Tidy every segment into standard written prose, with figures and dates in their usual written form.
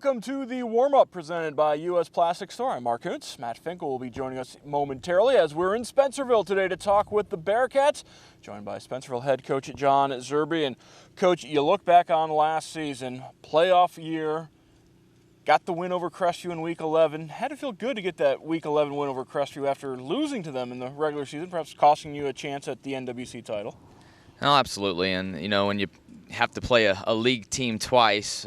Welcome to the warm-up presented by U.S. Plastic Store. I'm Mark Kuntz. Matt Finkel will be joining us momentarily as we're in Spencerville today to talk with the Bearcats, joined by Spencerville head coach John Zerby. And Coach, you look back on last season, playoff year, got the win over Crestview in Week 11. Had to feel good to get that Week 11 win over Crestview after losing to them in the regular season, perhaps costing you a chance at the NWC title. Oh, absolutely. And, you know, when you have to play a league team twice,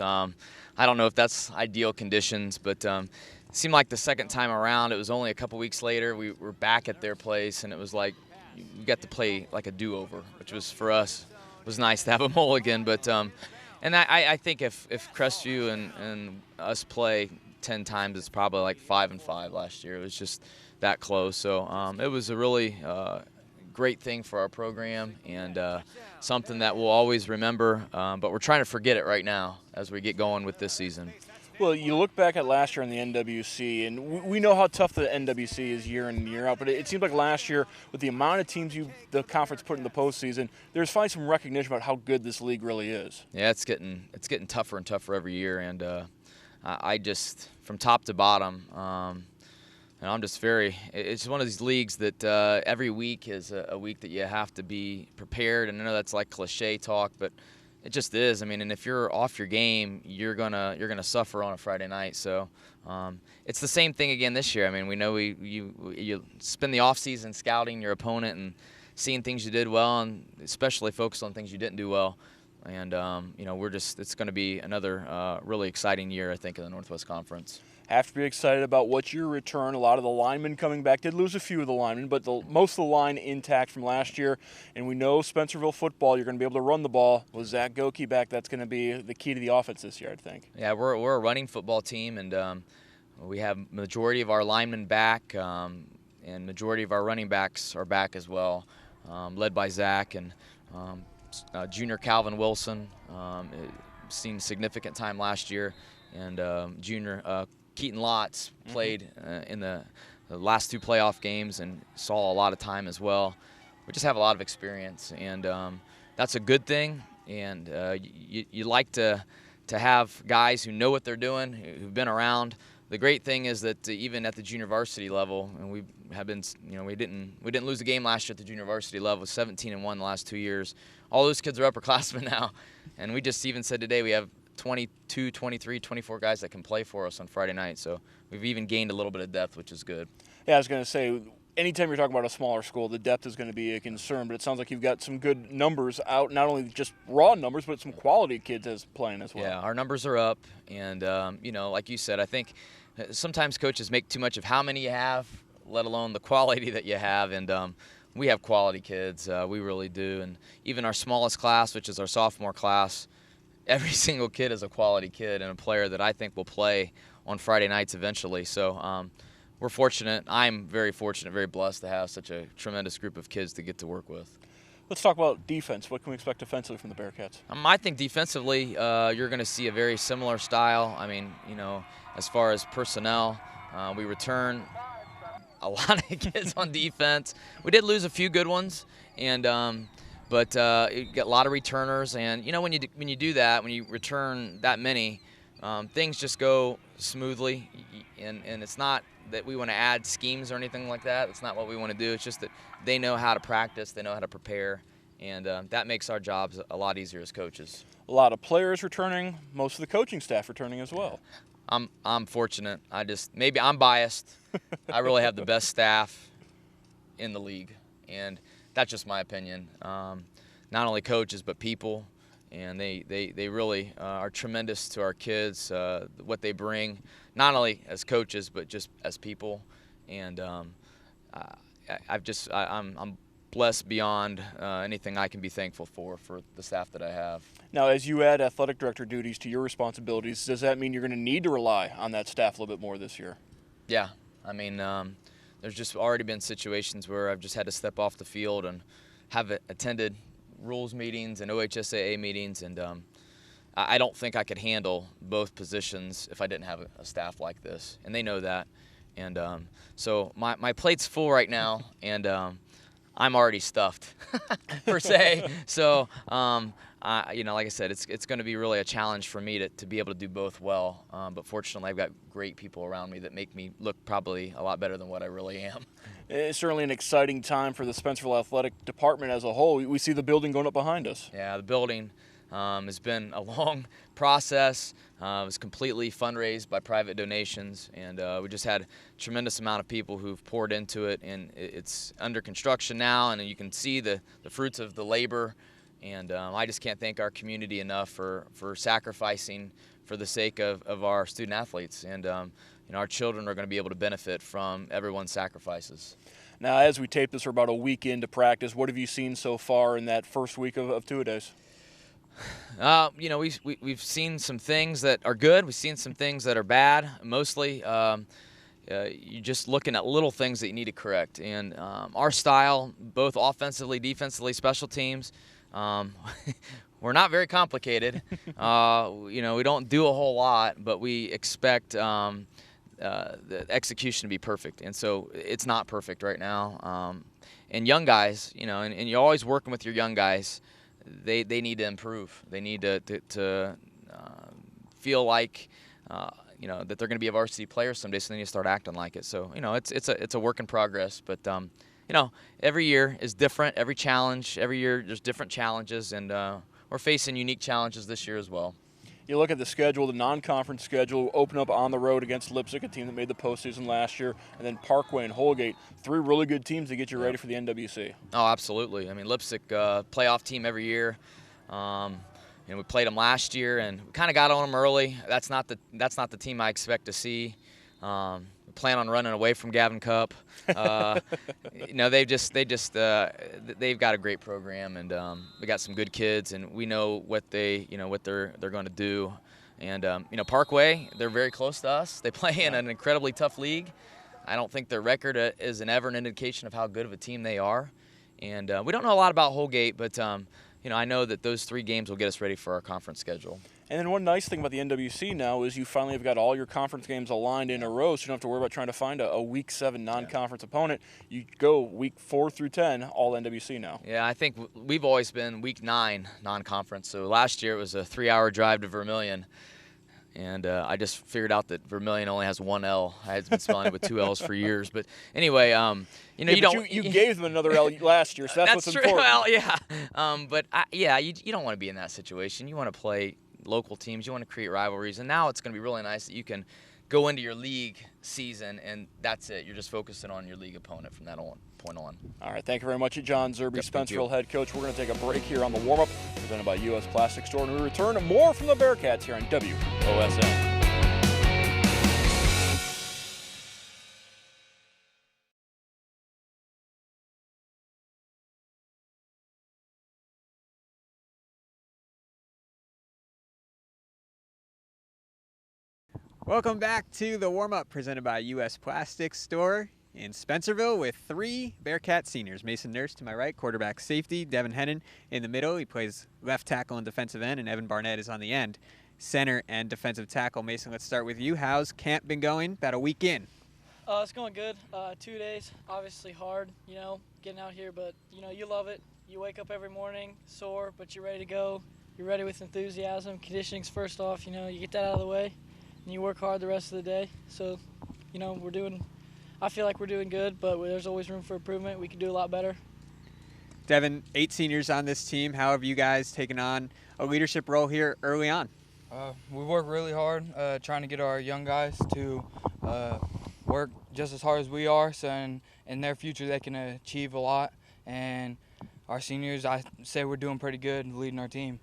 I don't know if that's ideal conditions, but it seemed like the second time around, it was only a couple weeks later, we were back at their place, and it was like you got to play like a do-over, which was, for us, was nice to have a mulligan. But and I think if Crestview and us play 10 times, it's probably like 5-5 last year. It was just that close. So it was a really great thing for our program, and something that we'll always remember, but we're trying to forget it right now as we get going with this season. Well, you look back at last year in the NWC, and we know how tough the NWC is year in and year out, but it seems like last year, with the amount of teams the conference put in the postseason, there's finally some recognition about how good this league really is. Yeah, it's getting tougher and tougher every year, and I just, from top to bottom, and I'm just it's one of these leagues that every week is a week that you have to be prepared. And I know that's like cliche talk, but it just is. I mean, and if you're off your game, you're gonna suffer on a Friday night. So it's the same thing again this year. I mean, we know you spend the off season scouting your opponent and seeing things you did well, and especially focus on things you didn't do well. And you know, it's going to be another really exciting year, I think, in the Northwest Conference. Have to be excited about what's your return. A lot of the linemen coming back. Did lose a few of the linemen, but most of the line intact from last year. And we know Spencerville football, you're going to be able to run the ball. With Zach Goki back, that's going to be the key to the offense this year, I think. Yeah, we're a running football team, and we have majority of our linemen back, and majority of our running backs are back as well, led by Zach and junior Calvin Wilson. Seen significant time last year, and junior Keaton Lotz played in the last two playoff games and saw a lot of time as well. We just have a lot of experience, and that's a good thing. And you like to have guys who know what they're doing, who've been around. The great thing is that even at the junior varsity level, and we have been, you know, we didn't lose a game last year at the junior varsity level. 17-1 the last 2 years. All those kids are upperclassmen now, and we just even said today we have 22, 23, 24 guys that can play for us on Friday night. So we've even gained a little bit of depth, which is good. Yeah, I was going to say, anytime you're talking about a smaller school, the depth is going to be a concern, but it sounds like you've got some good numbers out, not only just raw numbers, but some quality kids playing as well. Yeah, our numbers are up, and, you know, like you said, I think sometimes coaches make too much of how many you have, let alone the quality that you have, and we have quality kids. We really do, and even our smallest class, which is our sophomore class, every single kid is a quality kid and a player that I think will play on Friday nights eventually. So we're fortunate. I'm very fortunate, very blessed to have such a tremendous group of kids to get to work with. Let's talk about defense. What can we expect defensively from the Bearcats? I think defensively you're going to see a very similar style. I mean, you know, as far as personnel, we return a lot of kids on defense. We did lose a few good ones, and but you get a lot of returners, and you know, when you do that, when you return that many, things just go smoothly. And it's not that we want to add schemes or anything like that. That's not what we want to do. It's just that they know how to practice, they know how to prepare, and that makes our jobs a lot easier as coaches. A lot of players returning, most of the coaching staff returning as well. I'm fortunate. Maybe I'm biased. I really have the best staff in the league, and that's just my opinion. Not only coaches, but people, and they really are tremendous to our kids. What they bring, not only as coaches, but just as people. And I'm blessed beyond anything I can be thankful for the staff that I have. Now, as you add athletic director duties to your responsibilities, does that mean you're going to need to rely on that staff a little bit more this year? Yeah, I mean, there's just already been situations where I've just had to step off the field and have attended rules meetings and OHSAA meetings, and I don't think I could handle both positions if I didn't have a staff like this, and they know that. And so my plate's full right now, and I'm already stuffed per se. So, like I said, it's going to be really a challenge for me to be able to do both well. But fortunately, I've got great people around me that make me look probably a lot better than what I really am. It's certainly an exciting time for the Spencerville Athletic Department as a whole. We see the building going up behind us. Yeah, the building has been a long process. It was completely fundraised by private donations, and we just had a tremendous amount of people who've poured into it, and it's under construction now, and you can see the fruits of the labor. And I just can't thank our community enough for sacrificing for the sake of our student athletes. And our children are going to be able to benefit from everyone's sacrifices. Now, as we tape this, we're about a week into practice. What have you seen so far in that first week of two-a-days? We've seen some things that are good. We've seen some things that are bad. Mostly, you're just looking at little things that you need to correct. And our style, both offensively, defensively, special teams, we're not very complicated. We don't do a whole lot, but we expect the execution to be perfect. And so it's not perfect right now. And young guys, and you're always working with your young guys. They need to improve. They need to feel like that they're going to be a varsity player someday. So they need to start acting like it. So it's a work in progress. But every year is different. Every year there's different challenges, and we're facing unique challenges this year as well. You look at the schedule, the non-conference schedule, open up on the road against Leipzig, a team that made the postseason last year, and then Parkway and Holgate, three really good teams to get you ready for the NWC. Oh, absolutely. I mean, Leipzig, playoff team every year. We played them last year, and we kind of got on them early. That's not the team I expect to see. We plan on running away from Gavin Cup. They've got a great program, and we got some good kids, and we know what they're going to do. And Parkway, they're very close to us. They play in an incredibly tough league. I don't think their record is ever an indication of how good of a team they are. And we don't know a lot about Holgate, but I know that those 3 games will get us ready for our conference schedule. And then one nice thing about the NWC now is you finally have got all your conference games aligned in a row, so you don't have to worry about trying to find a Week 7 non-conference opponent. You go Week 4 through 10, all NWC now. Yeah, I think we've always been Week 9 non-conference. So last year it was a 3-hour drive to Vermilion. And I just figured out that Vermilion only has 1 L. I had been spelling it with 2 L's for years. But anyway, you gave them another L last year, so that's what's true. important. Well, yeah. You don't want to be in that situation. You want to play local teams. You want to create rivalries. And now it's going to be really nice that you can go into your league season, and that's it. You're just focusing on your league opponent from that point on. All right, thank you very much, John Zerby, Yep, Spencerville head coach. We're going to take a break here on the warm-up, presented by U.S. Plastic Store, and we return to more from the Bearcats here on WOSN. Welcome back to the warm-up presented by U.S. Plastic Store in Spencerville with 3 Bearcat seniors. Mason Nurse to my right, quarterback safety. Devin Hennon in the middle. He plays left tackle and defensive end, and Evan Barnett is on the end, center and defensive tackle. Mason, let's start with you. How's camp been going? About a week in. It's going good. 2 days, obviously hard, getting out here, but, you love it. You wake up every morning sore, but you're ready to go. You're ready with enthusiasm. Conditioning's first off, you get that out of the way. And you work hard the rest of the day. So, I feel like we're doing good, but there's always room for improvement. We can do a lot better. Devin, 8 seniors on this team. How have you guys taken on a leadership role here early on? We work really hard trying to get our young guys to work just as hard as we are, so in their future they can achieve a lot. And our seniors, I say we're doing pretty good leading our team.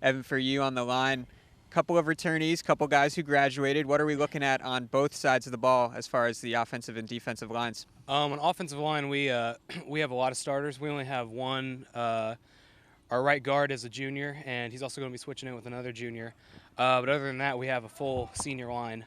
Evan, for you on the line, couple of returnees, couple guys who graduated. What are we looking at on both sides of the ball as far as the offensive and defensive lines? On offensive line, we have a lot of starters. We only have one. Our right guard is a junior, and he's also going to be switching in with another junior. But other than that, we have a full senior line.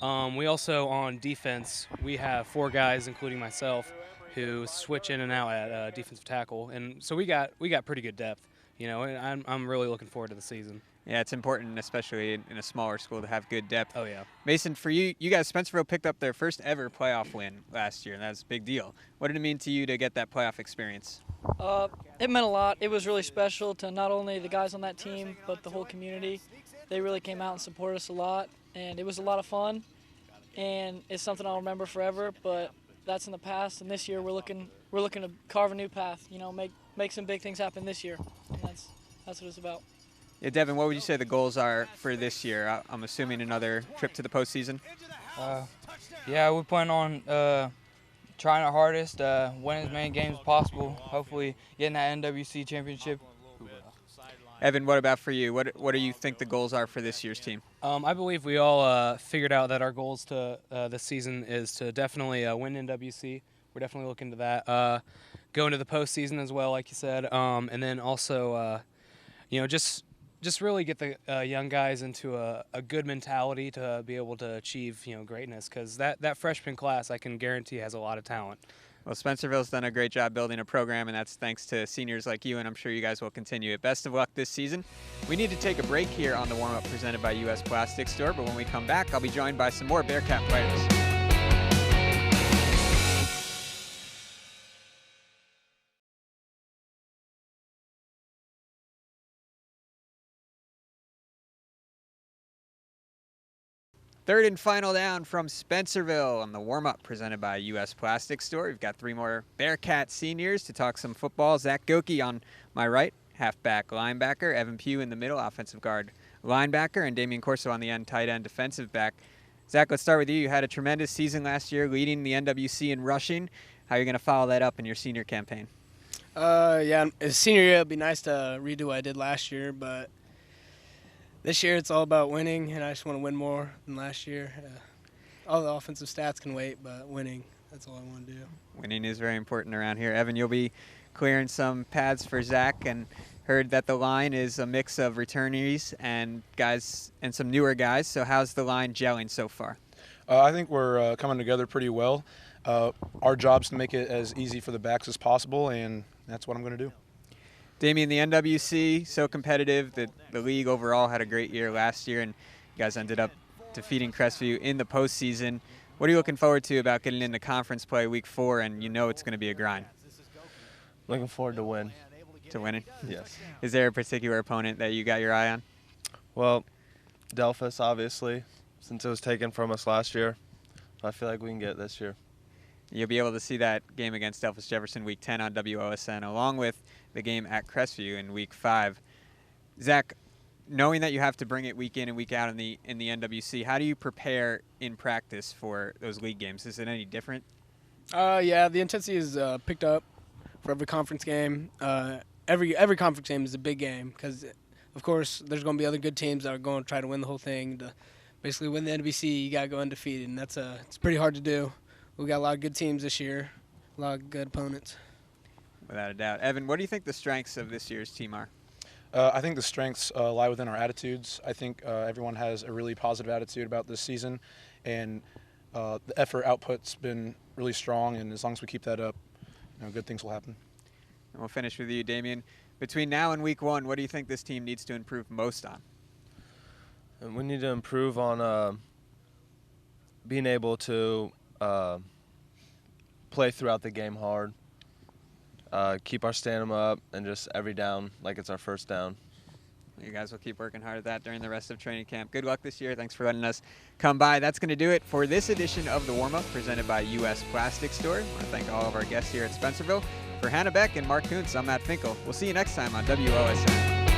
We also, on defense, we have 4 guys, including myself, who switch in and out at defensive tackle, and so we got pretty good depth. And I'm really looking forward to the season. Yeah, it's important, especially in a smaller school, to have good depth. Oh, yeah. Mason, for you guys, Spencerville picked up their first ever playoff win last year, and that's a big deal. What did it mean to you to get that playoff experience? It meant a lot. It was really special to not only the guys on that team, but the whole community. They really came out and supported us a lot, and it was a lot of fun, and it's something I'll remember forever, but that's in the past, and this year we're looking to carve a new path, make some big things happen this year, and that's what it's about. Yeah, Devin, what would you say the goals are for this year? I'm assuming another trip to the postseason? Yeah, we plan on trying our hardest, winning as many games as possible, hopefully getting that NWC championship. Evan, what about for you? What do you think the goals are for this year's team? I believe we all figured out that our goals to this season is to definitely win NWC. We're definitely looking to that. Go into the postseason as well, like you said, and then also, just really get the young guys into a good mentality to be able to achieve, greatness. Because that freshman class, I can guarantee, has a lot of talent. Well, Spencerville's done a great job building a program, and that's thanks to seniors like you, and I'm sure you guys will continue it. Best of luck this season. We need to take a break here on the warm-up presented by U.S. Plastic Store, but when we come back, I'll be joined by some more Bearcat players. Third and final down from Spencerville on the warm-up presented by U.S. Plastic Store. We've got three more Bearcat seniors to talk some football. Zach Gokey on my right, halfback linebacker. Evan Pugh in the middle, offensive guard linebacker. And Damian Corso on the end, tight end defensive back. Zach, let's start with you. You had a tremendous season last year leading the NWC in rushing. How are you going to follow that up in your senior campaign? Yeah, as senior year, it'd be nice to redo what I did last year, but this year it's all about winning, and I just want to win more than last year. All the offensive stats can wait, but winning, that's all I want to do. Winning is very important around here. Evan, you'll be clearing some pads for Zach, and heard that the line is a mix of returnees and guys and some newer guys. So how's the line gelling so far? I think we're coming together pretty well. Our job's to make it as easy for the backs as possible, and that's what I'm going to do. Damian, the NWC, so competitive. The league overall had a great year last year, and you guys ended up defeating Crestview in the postseason. What are you looking forward to about getting into conference play week 4, and you know it's going to be a grind? Looking forward to win. To winning? Yes. Is there a particular opponent that you got your eye on? Well, Delphus, obviously, since it was taken from us last year. I feel like we can get it this year. You'll be able to see that game against Delphus Jefferson week 10 on WOSN, along with the game at Crestview in week 5. Zach, knowing that you have to bring it week in and week out in the NWC, how do you prepare in practice for those league games? Is it any different? Yeah, the intensity is picked up for every conference game. Every conference game is a big game because, of course, there's going to be other good teams that are going to try to win the whole thing. To basically win the NBC, you got to go undefeated, and it's pretty hard to do. We got a lot of good teams this year, a lot of good opponents. Without a doubt. Evan, what do you think the strengths of this year's team are? I think the strengths lie within our attitudes. I think everyone has a really positive attitude about this season, and the effort output's been really strong, and as long as we keep that up, good things will happen. And we'll finish with you, Damian. Between now and week 1, what do you think this team needs to improve most on? And we need to improve on being able to play throughout the game hard, keep our stamina up, and just every down like it's our first down. You guys will keep working hard at that during the rest of training camp. Good luck this year. Thanks for letting us come by. That's going to do it for this edition of The Warm-Up presented by U.S. Plastic Store. I want to thank all of our guests here at Spencerville. For Hannah Beck and Mark Kuntz, I'm Matt Finkel. We'll see you next time on WOSN.